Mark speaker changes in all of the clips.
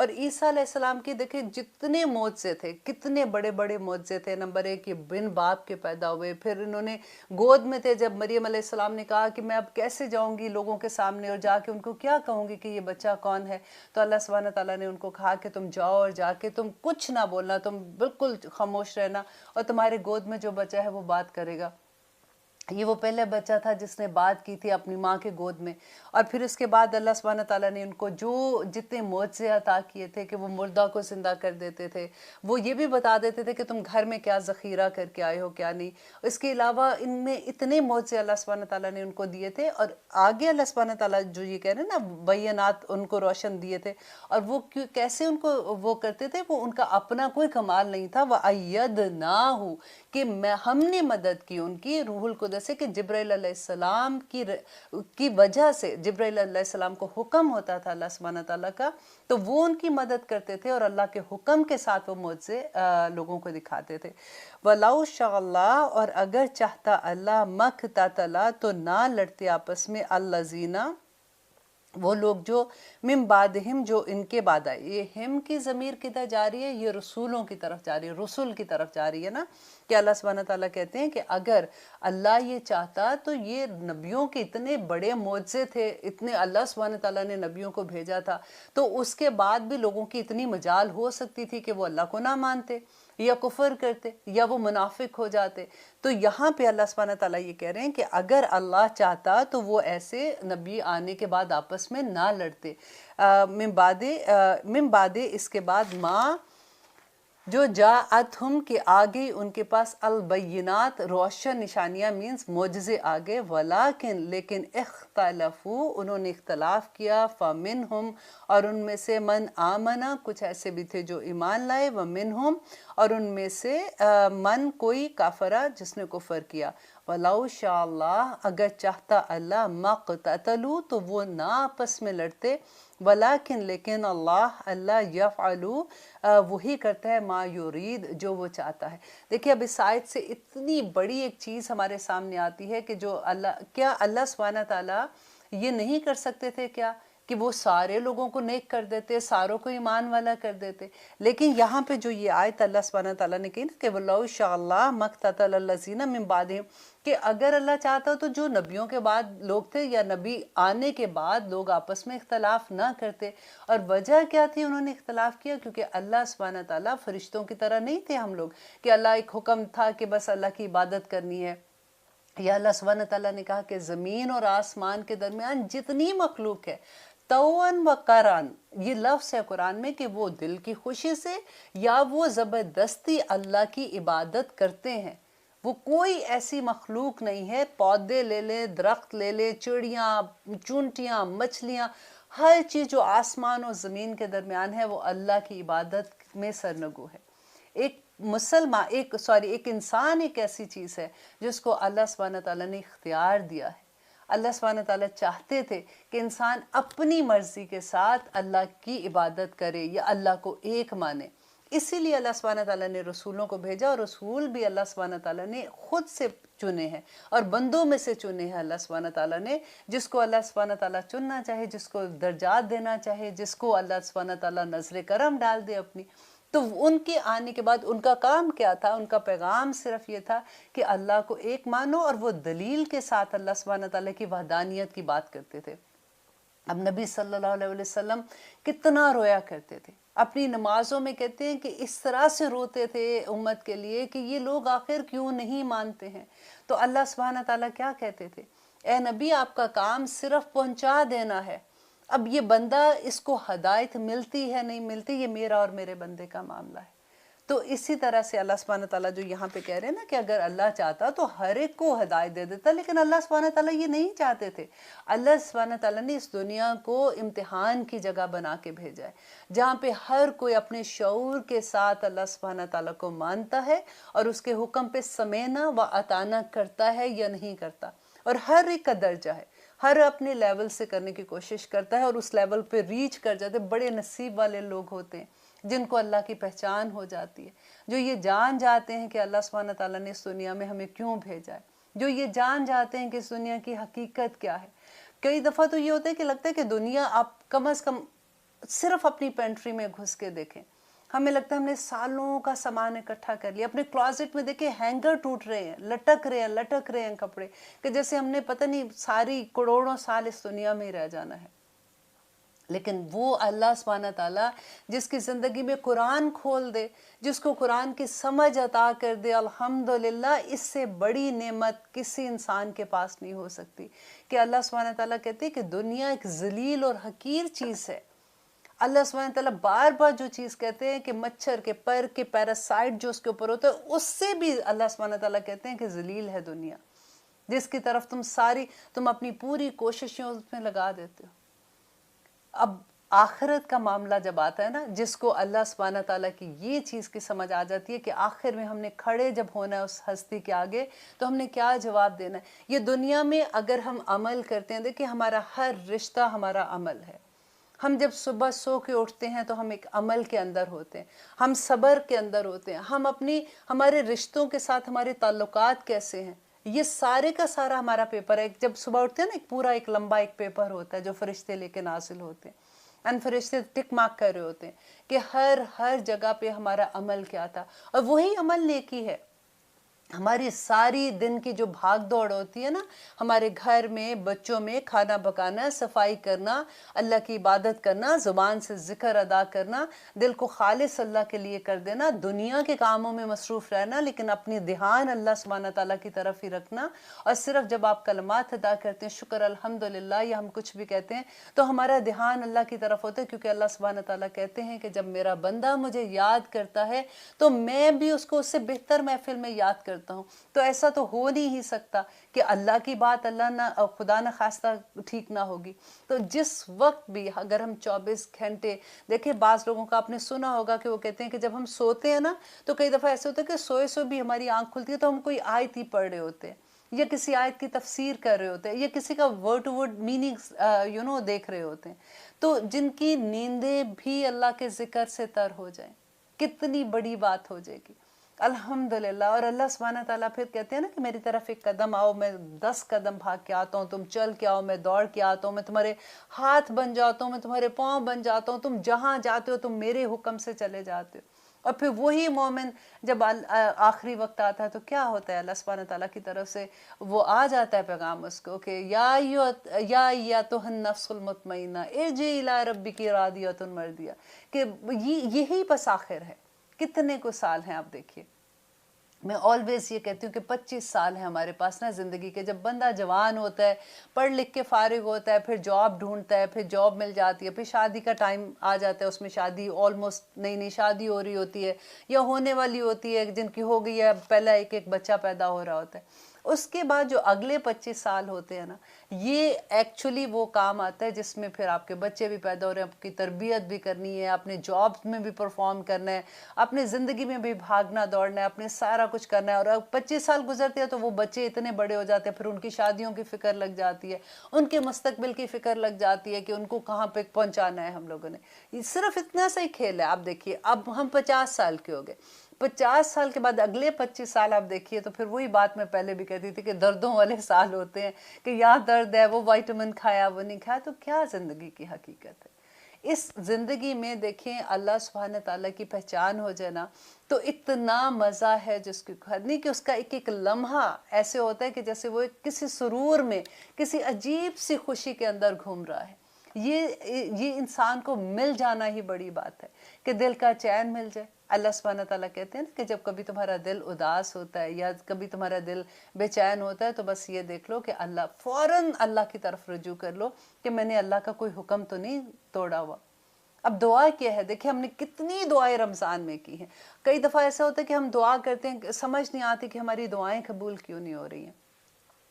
Speaker 1: اور عیسیٰ علیہ السلام کی دیکھیں جتنے معجزے تھے، کتنے بڑے بڑے معجزے تھے۔ نمبر 1 یہ بن باپ کے پیدا ہوئے، پھر انہوں نے گود میں تھے جب مریم علیہ السلام نے کہا کہ میں اب کیسے جاؤں گی لوگوں کے سامنے اور جا کے ان کو کیا کہوں گی کہ یہ بچہ کون ہے، تو اللہ سبحانہ تعالیٰ نے ان کو کہا کہ تم جاؤ اور جا کے تم کچھ نہ بولنا، تم بالکل خاموش رہنا، اور تمہارے گود میں جو بچہ ہے وہ بات کرے گا۔ یہ وہ پہلا بچہ تھا جس نے بات کی تھی اپنی ماں کے گود میں۔ اور پھر اس کے بعد اللہ سبحانہ تعالیٰ نے ان کو جتنے معجزے عطا کیے تھے کہ وہ مردہ کو زندہ کر دیتے تھے، وہ یہ بھی بتا دیتے تھے کہ تم گھر میں کیا ذخیرہ کر کے آئے ہو کیا نہیں۔ اس کے علاوہ ان میں اتنے معجزے اللہ سبحانہ تعالیٰ نے ان کو دیے تھے، اور آگے اللہ سبحانہ تعالیٰ جو یہ کہہ رہے ہیں نا بینات ان کو روشن دیے تھے، اور وہ کیسے ان کو وہ کرتے تھے، وہ ان کا اپنا کوئی کمال نہیں تھا، وَأَيَّدْنَاهُ کہ ہم نے مدد کی ان کی روح القدس سے، کہ جبرائیل علیہ السلام کی وجہ سے، جبرائیل علیہ السلام کو حکم ہوتا تھا اللہ سبحانہ تعالیٰ کا، تو وہ ان کی مدد کرتے تھے اور اللہ کے حکم کے ساتھ وہ معجزے لوگوں کو دکھاتے تھے۔ وَلَوْ شَاءَ اللَّهُ اور اگر چاہتا اللہ مَقْتَتَلَ تو نہ لڑتے آپس میں الَّذِينَ وہ لوگ جو من بعدہم جو ان کے بعد آئے۔ یہ ہم کی ضمیر کدھر جا رہی ہے؟ یہ رسولوں کی طرف جا رہی ہے، رسول کی طرف جا رہی ہے نا، کہ اللہ سبحانہ تعالیٰ کہتے ہیں کہ اگر اللہ یہ چاہتا تو یہ نبیوں کے اتنے بڑے معجزے تھے، اتنے اللہ سبحانہ تعالیٰ نے نبیوں کو بھیجا تھا، تو اس کے بعد بھی لوگوں کی اتنی مجال ہو سکتی تھی کہ وہ اللہ کو نہ مانتے یا کفر کرتے یا وہ منافق ہو جاتے۔ تو یہاں پہ اللہ سبحانہ تعالیٰ یہ کہہ رہے ہیں کہ اگر اللہ چاہتا تو وہ ایسے نبی آنے کے بعد آپس میں نہ لڑتے۔ من بعد اس کے بعد ماں جو جاءتہم کے آگے ان کے پاس البینات روشن نشانیاں مینز معجزے آگے، ولیکن لیکن اختلفو انہوں نے اختلاف کیا، فمنہم اور ان میں سے من آمنا کچھ ایسے بھی تھے جو ایمان لائے، ومنہم اور ان میں سے من کوئی کافرہ جس نے کفر کیا۔ وَلَوْ شَاءَ اللَّهُ اگر چاہتا اللہ مَقْتَتَلُوا تو وہ نہ آپس میں لڑتے، ولیکن لیکن اللہ یفعلو وہی کرتا ہے ما یرید جو وہ چاہتا ہے۔ دیکھیں اب اس آیت سے اتنی بڑی ایک چیز ہمارے سامنے آتی ہے کہ جو کیا اللہ سبحانہ تعالیٰ یہ نہیں کر سکتے تھے کیا کہ وہ سارے لوگوں کو نیک کر دیتے، ساروں کو ایمان والا کر دیتے؟ لیکن یہاں پہ جو یہ آیت اللہ سبحانہ تعالیٰ نے کہی کہ وَلَوْ شَاءَ اللَّهُ مَا اقْتَتَلَ الَّذِينَ مِن بَعْدِهِمْ کہ اگر اللہ چاہتا تو جو نبیوں کے بعد لوگ تھے یا نبی آنے کے بعد لوگ آپس میں اختلاف نہ کرتے۔ اور وجہ کیا تھی انہوں نے اختلاف کیا؟ کیونکہ اللہ سبحانہ تعالیٰ فرشتوں کی طرح نہیں تھے ہم لوگ کہ اللہ ایک حکم تھا کہ بس اللہ کی عبادت کرنی ہے، یا اللہ سبحانہ تعالیٰ نے کہا کہ زمین اور آسمان کے درمیان جتنی مخلوق ہے توان و کران، یہ لفظ ہے قرآن میں کہ وہ دل کی خوشی سے یا وہ زبردستی اللہ کی عبادت کرتے ہیں۔ وہ کوئی ایسی مخلوق نہیں ہے، پودے لے لیں، درخت لے لیں، چڑیاں، چونٹیاں، مچھلیاں، ہر چیز جو آسمان اور زمین کے درمیان ہے وہ اللہ کی عبادت میں سرنگو ہے۔ ایک ایک انسان ایک ایسی چیز ہے جس کو اللہ سبحانہ تعالیٰ نے اختیار دیا ہے۔ اللہ سبحانہ تعالیٰ چاہتے تھے کہ انسان اپنی مرضی کے ساتھ اللہ کی عبادت کرے یا اللہ کو ایک مانے، اسی لیے اللہ سبحانہ تعالیٰ نے رسولوں کو بھیجا، اور رسول بھی اللہ سبحانہ تعالیٰ نے خود سے چنے ہیں اور بندوں میں سے چنے ہیں اللہ سبحانہ تعالیٰ نے، جس کو اللہ سبحانہ تعالیٰ چننا چاہے، جس کو درجات دینا چاہے، جس کو اللہ سبحانہ تعالیٰ نظر کرم ڈال دے اپنی۔ تو ان کے آنے کے بعد ان کا کام کیا تھا؟ ان کا پیغام صرف یہ تھا کہ اللہ کو ایک مانو، اور وہ دلیل کے ساتھ اللہ سبحانہ تعالیٰ کی وحدانیت کی بات کرتے تھے۔ اب نبی صلی اللہ علیہ وسلم کتنا رویا کرتے تھے، اپنی نمازوں میں کہتے ہیں کہ اس طرح سے روتے تھے امت کے لیے کہ یہ لوگ آخر کیوں نہیں مانتے ہیں۔ تو اللہ سبحانہ تعالیٰ کیا کہتے تھے؟ اے نبی آپ کا کام صرف پہنچا دینا ہے، اب یہ بندہ اس کو ہدایت ملتی ہے نہیں ملتی یہ میرا اور میرے بندے کا معاملہ ہے۔ تو اسی طرح سے اللہ سبحانہ تعالیٰ جو یہاں پہ کہہ رہے ہیں نا کہ اگر اللہ چاہتا تو ہر ایک کو ہدایت دے دیتا، لیکن اللہ سبحانہ تعالیٰ یہ نہیں چاہتے تھے۔ اللہ سبحانہ تعالیٰ نے اس دنیا کو امتحان کی جگہ بنا کے بھیجا ہے، جہاں پہ ہر کوئی اپنے شعور کے ساتھ اللہ سبحانہ تعالیٰ کو مانتا ہے اور اس کے حکم پہ سمینا و اطاعت کرتا ہے یا نہیں کرتا، اور ہر ایک کا درجہ ہے، ہر اپنے لیول سے کرنے کی کوشش کرتا ہے اور اس لیول پہ ریچ کر جاتے۔ بڑے نصیب والے لوگ ہوتے ہیں جن کو اللہ کی پہچان ہو جاتی ہے، جو یہ جان جاتے ہیں کہ اللہ سبحانہ تعالیٰ نے اس دنیا میں ہمیں کیوں بھیجا ہے، جو یہ جان جاتے ہیں کہ اس دنیا کی حقیقت کیا ہے۔ کئی دفعہ تو یہ ہوتا ہے کہ لگتا ہے کہ دنیا آپ کم از کم صرف اپنی پینٹری میں گھس کے دیکھیں، ہمیں لگتا ہے ہم نے سالوں کا سامان اکٹھا کر لیا. اپنے کلازٹ میں دیکھیں ہینگر ٹوٹ رہے ہیں، لٹک رہے ہیں کپڑے، کہ جیسے ہم نے پتہ نہیں ساری کروڑوں سال اس دنیا میں ہی رہ جانا ہے. لیکن وہ اللہ سبحانہ تعالیٰ جس کی زندگی میں قرآن کھول دے، جس کو قرآن کی سمجھ عطا کر دے، الحمدللہ اس سے بڑی نعمت کسی انسان کے پاس نہیں ہو سکتی. کہ اللہ سبحانہ تعالیٰ کہتے ہیں کہ دنیا ایک ذلیل اور حقیر چیز ہے. اللہ سبحانہ تعالیٰ بار بار جو چیز کہتے ہیں کہ مچھر کے پر کے پیراسائٹ جو اس کے اوپر ہوتا ہے، اس سے بھی اللہ سبحانہ تعالیٰ کہتے ہیں کہ ذلیل ہے دنیا، جس کی طرف تم اپنی پوری کوششیں اس میں لگا دیتے ہو. اب آخرت کا معاملہ جب آتا ہے نا، جس کو اللہ سبحانہ تعالیٰ کی یہ چیز کی سمجھ آ جاتی ہے کہ آخر میں ہم نے کھڑے جب ہونا ہے اس ہستی کے آگے، تو ہم نے کیا جواب دینا ہے. یہ دنیا میں اگر ہم عمل کرتے ہیں، دیکھیں ہمارا ہر رشتہ ہمارا عمل ہے. ہم جب صبح سو کے اٹھتے ہیں تو ہم ایک عمل کے اندر ہوتے ہیں، ہم صبر کے اندر ہوتے ہیں، ہمارے رشتوں کے ساتھ ہمارے تعلقات کیسے ہیں، یہ سارے کا سارا ہمارا پیپر ہے. جب صبح اٹھتے ہیں نا، ایک پورا ایک لمبا ایک پیپر ہوتا ہے جو فرشتے لے کے نازل ہوتے ہیں، فرشتے ٹک مارک کر رہے ہوتے ہیں کہ ہر جگہ پہ ہمارا عمل کیا تھا. اور وہی عمل نیکی ہے. ہماری ساری دن کی جو بھاگ دوڑ ہوتی ہے نا، ہمارے گھر میں، بچوں میں، کھانا پکانا، صفائی کرنا، اللہ کی عبادت کرنا، زبان سے ذکر ادا کرنا، دل کو خالص اللہ کے لیے کر دینا، دنیا کے کاموں میں مصروف رہنا، لیکن اپنی دھیان اللہ سبحانہ تعالیٰ کی طرف ہی رکھنا. اور صرف جب آپ کلمات ادا کرتے ہیں، شکر الحمدللہ یا ہم کچھ بھی کہتے ہیں، تو ہمارا دھیان اللہ کی طرف ہوتا ہے. کیونکہ اللہ سبحانہ تعالیٰ کہتے ہیں کہ جب میرا بندہ مجھے یاد کرتا ہے تو میں بھی اس کو اس سے بہتر محفل میں یاد کرتا ہوں. تو ایسا تو ہو نہیں ہی سکتا کہ اللہ کی بات خدا نہ خواستہ ٹھیک نہ ہوگی. تو جس وقت بھی اگر ہم 24 گھنٹے دیکھیں، بعض لوگوں کا آپ نے سنا ہوگا کہ وہ کہتے ہیں کہ جب ہم سوتے ہیں نا، تو کئی دفعہ ایسے ہوتا ہے کہ سوئے بھی ہماری آنکھ کھلتی ہے تو ہم کوئی آیت ہی پڑھ رہے ہوتے ہیں، یا کسی آیت کی تفسیر کر رہے ہوتے ہیں، یا کسی کا ورڈ ٹو ورڈ میننگ دیکھ رہے ہوتے ہیں. تو جن کی نیندیں بھی اللہ کے ذکر سے تر ہو جائیں، کتنی بڑی بات ہو جائے گی. الحمدللہ. اور اللہ سبحانہ تعالیٰ پھر کہتے ہیں نا کہ میری طرف ایک قدم آؤ، میں 10 قدم بھاگ کے آتا ہوں، تم چل کے آؤ، میں دوڑ کے آتا ہوں، میں تمہارے ہاتھ بن جاتا ہوں، میں تمہارے پاؤں بن جاتا ہوں، تم جہاں جاتے ہو تم میرے حکم سے چلے جاتے ہو. اور پھر وہی مومن جب آخری وقت آتا ہے تو کیا ہوتا ہے، اللہ سبحانہ تعالیٰ کی طرف سے وہ آ جاتا ہے پیغام اس کو کہ یا ایتھا النفس المطمئنہ ارجعی الی ربک راضیۃ مرضیہ، کہ یہی بس آخر ہے. کتنے کو سال ہیں آپ دیکھیے. میں آلویز یہ کہتی ہوں کہ 25 سال ہیں ہمارے پاس نا زندگی کے. جب بندہ جوان ہوتا ہے، پڑھ لکھ کے فارغ ہوتا ہے، پھر جاب ڈھونڈتا ہے، پھر جاب مل جاتی ہے، پھر شادی کا ٹائم آ جاتا ہے، اس میں شادی آلموسٹ نئی شادی ہو رہی ہوتی ہے یا ہونے والی ہوتی ہے، جن کی ہو گئی ہے، پہلا ایک بچہ پیدا ہو رہا ہوتا ہے. اس کے بعد جو اگلے 25 سال ہوتے ہیں نا، یہ ایکچولی وہ کام آتا ہے جس میں پھر آپ کے بچے بھی پیدا ہو رہے ہیں، آپ کی تربیت بھی کرنی ہے، اپنے جاب میں بھی پرفارم کرنا ہے، اپنے زندگی میں بھی بھاگنا دوڑنا ہے، اپنے سارا کچھ کرنا ہے. اور 25 سال گزرتے ہیں تو وہ بچے اتنے بڑے ہو جاتے ہیں، پھر ان کی شادیوں کی فکر لگ جاتی ہے، ان کے مستقبل کی فکر لگ جاتی ہے کہ ان کو کہاں پہ پہنچانا ہے ہم لوگوں نے. یہ صرف اتنا سا ہی کھیل ہے. آپ دیکھیے اب ہم 50 سال کے ہو گئے، 50 سال کے بعد اگلے 25 سال آپ دیکھیے تو پھر وہی بات میں پہلے بھی کہتی تھی کہ دردوں والے سال ہوتے ہیں، کہ یہاں درد ہے، وہ وائٹامن کھایا، وہ نہیں کھایا. تو کیا زندگی کی حقیقت ہے؟ اس زندگی میں دیکھیں اللہ سبحانہ تعالیٰ کی پہچان ہو جائے نا تو اتنا مزہ ہے جس کی حد نہیں، کہ اس کا ایک لمحہ ایسے ہوتا ہے کہ جیسے وہ کسی سرور میں، کسی عجیب سی خوشی کے اندر گھوم رہا ہے. یہ انسان کو مل جانا ہی بڑی بات ہے کہ دل کا چین مل جائے. اللہ سبحانہ تعالیٰ کہتے ہیں نا کہ جب کبھی تمہارا دل اداس ہوتا ہے یا کبھی تمہارا دل بے چین ہوتا ہے تو بس یہ دیکھ لو کہ فوراً اللہ کی طرف رجوع کر لو کہ میں نے اللہ کا کوئی حکم تو نہیں توڑا ہوا. اب دعا کیا ہے؟ دیکھیں ہم نے کتنی دعائیں رمضان میں کی ہیں. کئی دفعہ ایسا ہوتا ہے کہ ہم دعا کرتے ہیں، سمجھ نہیں آتی کہ ہماری دعائیں قبول کیوں نہیں ہو رہی ہیں.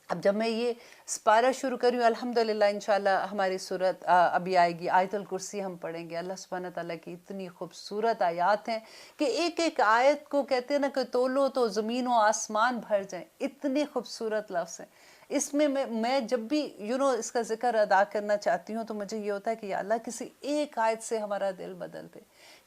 Speaker 1: اب جب میں یہ سپارہ شروع کر رہی ہوں، الحمدللہ انشاءاللہ ہماری صورت ابھی آئے گی، آیت الکرسی ہم پڑھیں گے. اللہ سبحانہ تعالیٰ کی اتنی خوبصورت آیات ہیں کہ ایک ایک آیت کو کہتے ہیں نا کہ تولو تو زمین و آسمان بھر جائیں. اتنی خوبصورت لفظ ہیں. اس میں میں جب بھی اس کا ذکر ادا کرنا چاہتی ہوں تو مجھے یہ ہوتا ہے کہ یا اللہ کسی ایک آیت سے ہمارا دل بدل دے،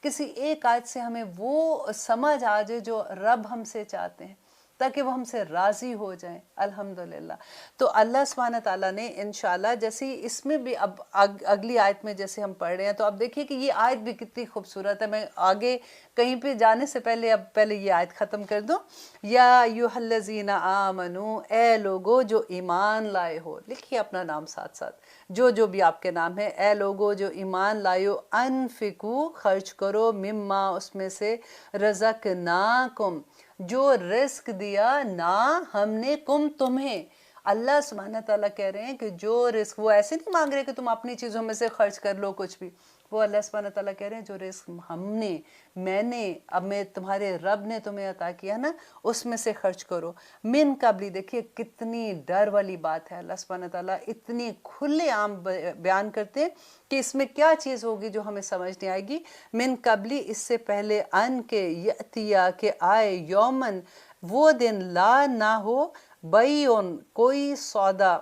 Speaker 1: کسی ایک آیت سے ہمیں وہ سمجھ آ جائے جو رب ہم سے چاہتے ہیں. تاکہ وہ ہم سے راضی ہو جائیں۔ الحمدللہ۔ تو اللہ سبحانہ تعالیٰ نے انشاءاللہ جیسی اس میں بھی اب اگلی آیت میں جیسے ہم پڑھ رہے ہیں تو اب دیکھیے کہ یہ آیت بھی کتنی خوبصورت ہے۔ میں آگے کہیں پہ جانے سے پہلے اب پہلے یہ آیت ختم کر دوں۔ یا ایھا الذین آمنو، اے لوگو جو ایمان لائے ہو، لکھیے اپنا نام ساتھ ساتھ، جو بھی آپ کے نام ہے، اے لوگو جو ایمان لائے ہو، انفقو خرچ کرو، مما اس میں سے، رزقناکم جو رزق دیا، نا ہم نے، کم تمہیں۔ اللہ سبحانہ تعالیٰ کہہ رہے ہیں کہ جو رزق، وہ ایسے نہیں مانگ رہے کہ تم اپنی چیزوں میں سے خرچ کر لو کچھ بھی، وہ اللہ سبحانہ تعالیٰ کہہ رہے ہیں جو رزق ہم نے، میں نے، اب میں تمہارے رب نے تمہیں عطا کیا نا، اس میں سے خرچ کرو۔ من قبلی، دیکھیے کتنی ڈر والی بات ہے، اللہ سبحانہ تعالیٰ اتنی کھلے عام بیان کرتے ہیں کہ اس میں کیا چیز ہوگی جو ہمیں سمجھ نہیں آئے گی۔ من قبلی، اس سے پہلے، ان کے، یأتیا کہ آئے، یومن وہ دن، لا نہ ہو، بیعن کوئی سودا،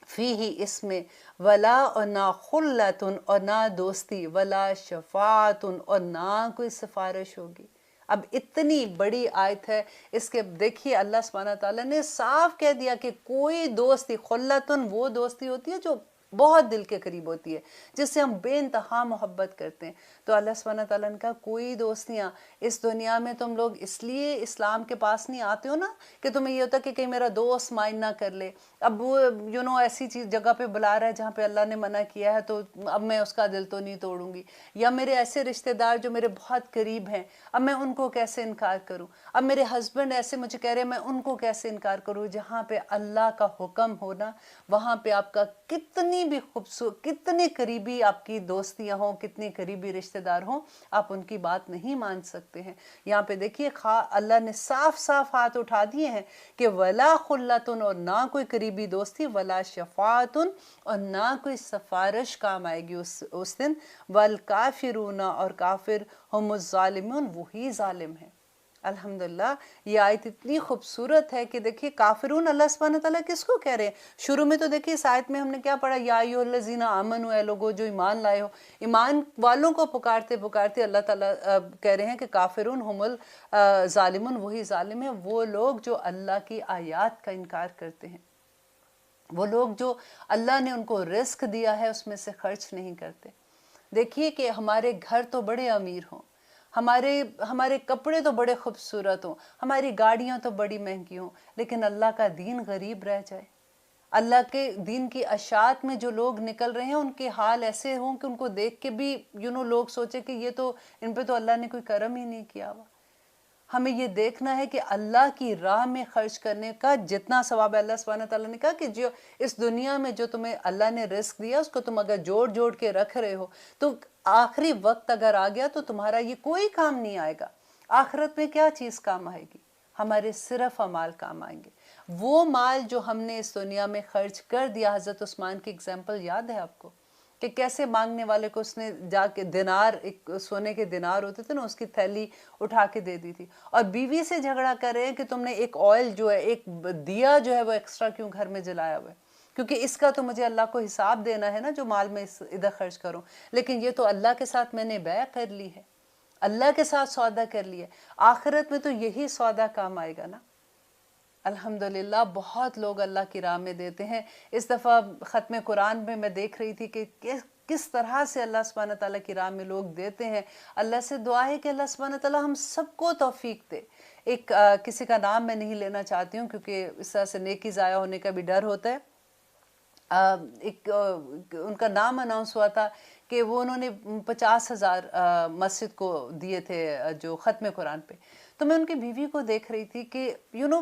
Speaker 1: فیہی اس میں، ولا اور نہ خلتن اور نہ دوستی، ولا شفاعتن اور نہ کوئی سفارش ہوگی۔ اب اتنی بڑی آیت ہے، اس کے دیکھیے اللہ سبحانہ تعالیٰ نے صاف کہہ دیا کہ کوئی دوستی، خلتن وہ دوستی ہوتی ہے جو بہت دل کے قریب ہوتی ہے، جس سے ہم بے انتہا محبت کرتے ہیں۔ تو اللہ سبحانہ تعالیٰ نے کہا کوئی دوستیاں اس دنیا میں تم لوگ اس لیے اسلام کے پاس نہیں آتے ہو نا کہ تمہیں یہ ہوتا کہ کہیں میرا دوست مائنڈ نہ کر لے، اب وہ ایسی چیز جگہ پہ بلا رہا ہے جہاں پہ اللہ نے منع کیا ہے تو اب میں اس کا دل تو نہیں توڑوں گی، یا میرے ایسے رشتہ دار جو میرے بہت قریب ہیں اب میں ان کو کیسے انکار کروں، اب میرے ہسبینڈ ایسے مجھے کہہ رہے ہیں میں ان کو کیسے انکار کروں۔ جہاں پہ اللہ کا حکم ہونا وہاں پہ آپ کا کتنی بھی خوبصورت، کتنے قریبی آپ کی دوستیاں ہوں، کتنے قریبی رشتہ دار ہوں، آپ ان کی بات نہیں مان سکتے ہیں۔ یہاں پہ دیکھیے اللہ نے صاف صاف ہاتھ اٹھا دیے ہیں کہ ولا خلتن اور نہ کوئی قریبی دوستی، ولا شفاعتن اور نہ کوئی سفارش کام آئے گی اس دن، والکافرون اور کافر ہم الظالمون وہی ظالم ہیں۔ الحمدللہ یہ آیت اتنی خوبصورت ہے کہ دیکھیے کافرون اللہ سبحانہ تعالیٰ کس کو کہہ رہے ہیں؟ شروع میں تو دیکھیے اس آیت میں ہم نے کیا پڑھا، یا ایھا الذین آمنوا، اے لوگو جو ایمان لائے ہو، ایمان والوں کو پکارتے پکارتے اللہ تعالیٰ کہہ رہے ہیں کہ کافرون ہم الظالمون وہی ظالم ہیں، وہ لوگ جو اللہ کی آیات کا انکار کرتے ہیں، وہ لوگ جو اللہ نے ان کو رزق دیا ہے اس میں سے خرچ نہیں کرتے۔ دیکھیے کہ ہمارے گھر تو بڑے امیر ہوں، ہمارے کپڑے تو بڑے خوبصورت ہوں، ہماری گاڑیاں تو بڑی مہنگی ہوں، لیکن اللہ کا دین غریب رہ جائے، اللہ کے دین کی اشاعت میں جو لوگ نکل رہے ہیں ان کے حال ایسے ہوں کہ ان کو دیکھ کے بھی لوگ سوچے کہ یہ تو ان پہ تو اللہ نے کوئی کرم ہی نہیں کیا ہوا۔ ہمیں یہ دیکھنا ہے کہ اللہ کی راہ میں خرچ کرنے کا جتنا ثواب ہے، اللہ سبحانہ تعالیٰ نے کہا کہ جو اس دنیا میں جو تمہیں اللہ نے رزق دیا اس کو تم اگر جوڑ جوڑ کے رکھ رہے ہو تو آخری وقت اگر آ گیا تو تمہارا یہ کوئی کام نہیں آئے گا۔ آخرت میں کیا چیز کام آئے گی؟ ہمارے صرف اعمال کام آئیں گے۔ وہ مال جو ہم نے اس دنیا میں خرچ کر دیا، حضرت عثمان کی اگزامپل یاد ہے آپ کو کہ کیسے مانگنے والے کو اس نے جا کے دینار، ایک سونے کے دینار ہوتے تھے نا، اس کی تھیلی اٹھا کے دے دی تھی، اور بیوی سے جھگڑا کر رہے ہیں کہ تم نے ایک آئل جو ہے، ایک دیا جو ہے وہ ایکسٹرا کیوں گھر میں جلایا ہوا ہے، کیونکہ اس کا تو مجھے اللہ کو حساب دینا ہے نا جو مال میں ادھر خرچ کروں، لیکن یہ تو اللہ کے ساتھ میں نے بیع کر لی ہے، اللہ کے ساتھ سودا کر لیا ہے، آخرت میں تو یہی سودا کام آئے گا نا۔ الحمدللہ بہت لوگ اللہ کی راہ میں دیتے ہیں۔ اس دفعہ ختم قرآن میں میں دیکھ رہی تھی کہ کس طرح سے اللہ سبحانہ تعالیٰ کی راہ میں لوگ دیتے ہیں۔ اللہ سے دعا ہے کہ اللہ سبحانہ تعالیٰ ہم سب کو توفیق دے۔ ایک کسی کا نام میں نہیں لینا چاہتی ہوں کیونکہ اس طرح سے نیکی ضائع ہونے کا بھی ڈر ہوتا ہے۔ ان کا نام اناؤنس ہوا تھا کہ وہ انہوں نے 50,000 مسجد کو دیے تھے جو ختم قرآن پہ۔ تو میں ان کی بیوی کو دیکھ رہی تھی کہ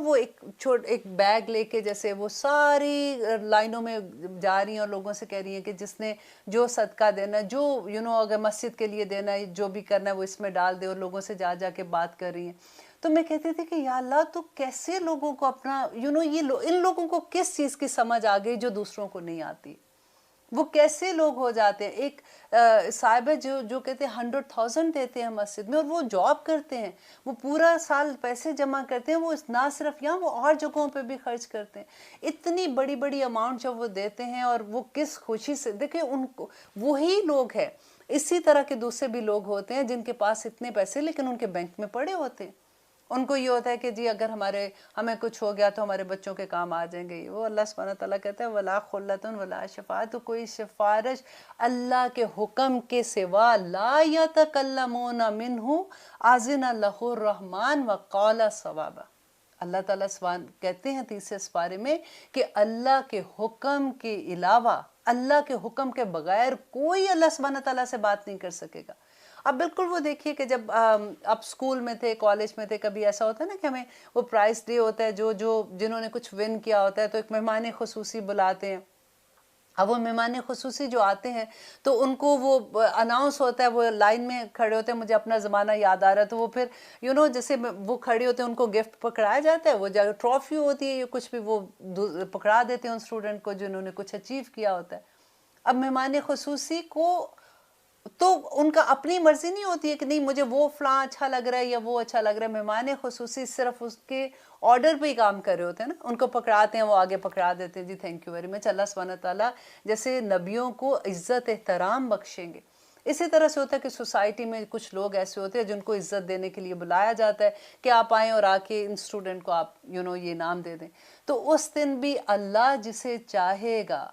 Speaker 1: وہ ایک بیگ لے کے جیسے وہ ساری لائنوں میں جا رہی ہیں اور لوگوں سے کہہ رہی ہیں کہ جس نے جو صدقہ دینا ہے، جو اگر مسجد کے لیے دینا ہے، جو بھی کرنا ہے وہ اس میں ڈال دے، اور لوگوں سے جا جا کے بات کر رہی ہیں۔ تو میں کہتی تھی کہ یا اللہ تو کیسے لوگوں کو اپنا ان لوگوں کو کس چیز کی سمجھ آ گئی جو دوسروں کو نہیں آتی، وہ کیسے لوگ ہو جاتے ہیں۔ ایک صاحب جو کہتے ہیں 100,000 دیتے ہیں مسجد میں، اور وہ جاب کرتے ہیں، وہ پورا سال پیسے جمع کرتے ہیں، وہ نہ صرف یہاں وہ اور جگہوں پہ بھی خرچ کرتے ہیں۔ اتنی بڑی بڑی اماؤنٹ جب وہ دیتے ہیں اور وہ کس خوشی سے، دیکھیں ان کو وہی لوگ ہیں، اسی طرح کے دوسرے بھی لوگ ہوتے ہیں جن کے پاس اتنے پیسے لیکن ان کے بینک میں پڑے ہوتے ہیں، ان کو یہ ہوتا ہے کہ جی اگر ہمیں کچھ ہو گیا تو ہمارے بچوں کے کام آ جائیں گے. وہ اللہ سبحانہ تعالیٰ کہتا ہے وَلَا خُلَّةٌ وَلَا شَفَاعَةٌ، تو کوئی سفارش اللہ کے حکم کے سوا لا يَتَكَلَّمُونَ مِنْهُ أَذِنَ لَهُ الرَّحْمَنُ وَقَالَ صَوَابًا. اللہ تعالیٰ کہتے ہیں تیسرے سپارے میں کہ اللہ کے حکم کے علاوہ، اللہ کے حکم کے بغیر کوئی اللہ سبحانہ تعالیٰ سے بات نہیں کر سکے گا. اب بالکل وہ دیکھیے کہ جب آپ اسکول میں تھے، کالج میں تھے، کبھی ایسا ہوتا ہے نا کہ ہمیں وہ پرائز ڈے ہوتا ہے، جنہوں نے کچھ ون کیا ہوتا ہے تو ایک مہمان خصوصی بلاتے ہیں. اب وہ مہمان خصوصی جو آتے ہیں تو ان کو وہ اناؤنس ہوتا ہے، وہ لائن میں کھڑے ہوتے ہیں. مجھے اپنا زمانہ یاد آ رہا ہے تو وہ پھر جیسے وہ کھڑے ہوتے ہیں، ان کو گفٹ پکڑایا جاتا ہے، وہ جا ٹرافی ہوتی ہے یا کچھ بھی وہ پکڑا دیتے ہیں ان اسٹوڈنٹ کو جنہوں نے کچھ اچیو کیا ہوتا ہے. اب مہمان خصوصی کو تو ان کا اپنی مرضی نہیں ہوتی ہے کہ نہیں مجھے وہ فلاں اچھا لگ رہا ہے یا وہ اچھا لگ رہا ہے. مہمان خصوصی صرف اس کے آرڈر پہ ہی کام کر رہے ہوتے ہیں نا. ان کو پکڑاتے ہیں، وہ آگے پکڑا دیتے ہیں، جی تھینک یو ویری مچ. اللہ سبحانہ تعالیٰ جیسے نبیوں کو عزت احترام بخشیں گے، اسی طرح سے ہوتا ہے کہ سوسائٹی میں کچھ لوگ ایسے ہوتے ہیں جن کو عزت دینے کے لیے بلایا جاتا ہے کہ آپ آئیں اور آ کے ان اسٹوڈنٹ کو آپ یہ انعام دے دیں. تو اس دن بھی اللہ جسے چاہے گا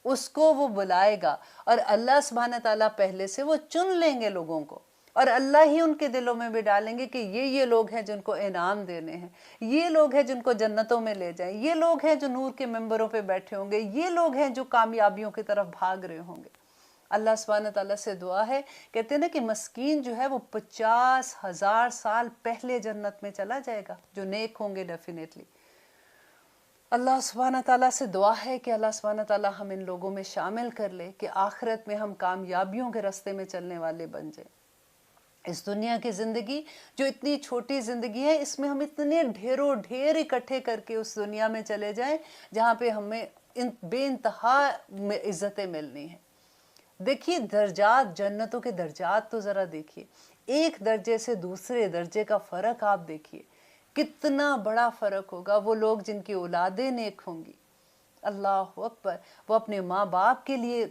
Speaker 1: اس کو وہ بلائے گا، اور اللہ سبحانہ تعالیٰ پہلے سے وہ چن لیں گے لوگوں کو، اور اللہ ہی ان کے دلوں میں بھی ڈالیں گے کہ یہ لوگ ہیں جن کو انعام دینے ہیں، یہ لوگ ہیں جن کو جنتوں میں لے جائیں، یہ لوگ ہیں جو نور کے ممبروں پہ بیٹھے ہوں گے، یہ لوگ ہیں جو کامیابیوں کی طرف بھاگ رہے ہوں گے. اللہ سبحانہ تعالیٰ سے دعا ہے، کہتے ہیں نا کہ مسکین جو ہے وہ 50,000 سال پہلے جنت میں چلا جائے گا، جو نیک ہوں گے ڈیفینیٹلی. اللہ سبحانہ تعالیٰ سے دعا ہے کہ اللہ سبحانہ تعالیٰ ہم ان لوگوں میں شامل کر لے کہ آخرت میں ہم کامیابیوں کے راستے میں چلنے والے بن جائیں. اس دنیا کی زندگی جو اتنی چھوٹی زندگی ہے، اس میں ہم اتنے ڈھیروں ڈھیر اکٹھے کر کے اس دنیا میں چلے جائیں جہاں پہ ہمیں بے انتہا میں عزتیں ملنی ہیں. دیکھیے درجات، جنتوں کے درجات تو ذرا دیکھیے، ایک درجے سے دوسرے درجے کا فرق آپ دیکھیے، کتنا بڑا فرق ہوگا. وہ لوگ جن کی اولادیں نیک ہوں گی، اللہ اکبر، وہ اپنے ماں باپ کے لیے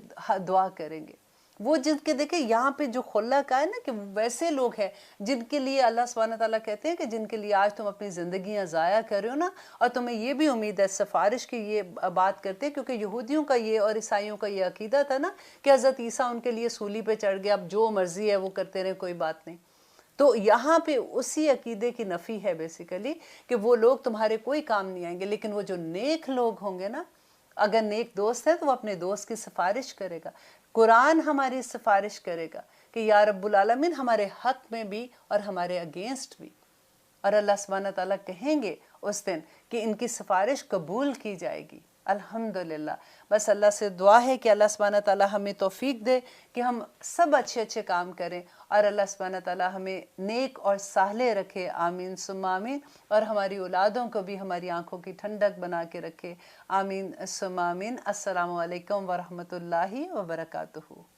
Speaker 1: دعا کریں گے. وہ جن کے دیکھیں یہاں پہ جو خلا کا ہے نا کہ ویسے لوگ ہیں جن کے لیے اللہ سبحانہ تعالیٰ کہتے ہیں کہ جن کے لیے آج تم اپنی زندگیاں ضائع کر رہے ہو نا، اور تمہیں یہ بھی امید ہے سفارش کی، یہ بات کرتے ہیں کیونکہ یہودیوں کا یہ اور عیسائیوں کا یہ عقیدہ تھا نا کہ حضرت عیسیٰ ان کے لیے سولی پہ چڑھ گیا، اب جو مرضی ہے وہ کرتے رہے، کوئی بات نہیں. تو یہاں پہ اسی عقیدے کی نفی ہے بیسیکلی کہ وہ لوگ تمہارے کوئی کام نہیں آئیں گے. لیکن وہ جو نیک لوگ ہوں گے نا، اگر نیک دوست ہے تو وہ اپنے دوست کی سفارش کرے گا. قرآن ہماری سفارش کرے گا کہ یا رب العالمین ہمارے حق میں بھی اور ہمارے اگینسٹ بھی. اور اللہ سبحانہ تعالیٰ کہیں گے اس دن کہ ان کی سفارش قبول کی جائے گی. الحمدللہ. بس اللہ سے دعا ہے کہ اللہ سبحانہ تعالیٰ ہمیں توفیق دے کہ ہم سب اچھے اچھے کام کریں، اور اللہ سبحانہ تعالیٰ ہمیں نیک اور صالح رکھے. آمین ثم آمین. اور ہماری اولادوں کو بھی ہماری آنکھوں کی ٹھنڈک بنا کے رکھے. آمین ثم آمین. السلام علیکم ورحمۃ اللہ وبرکاتہ.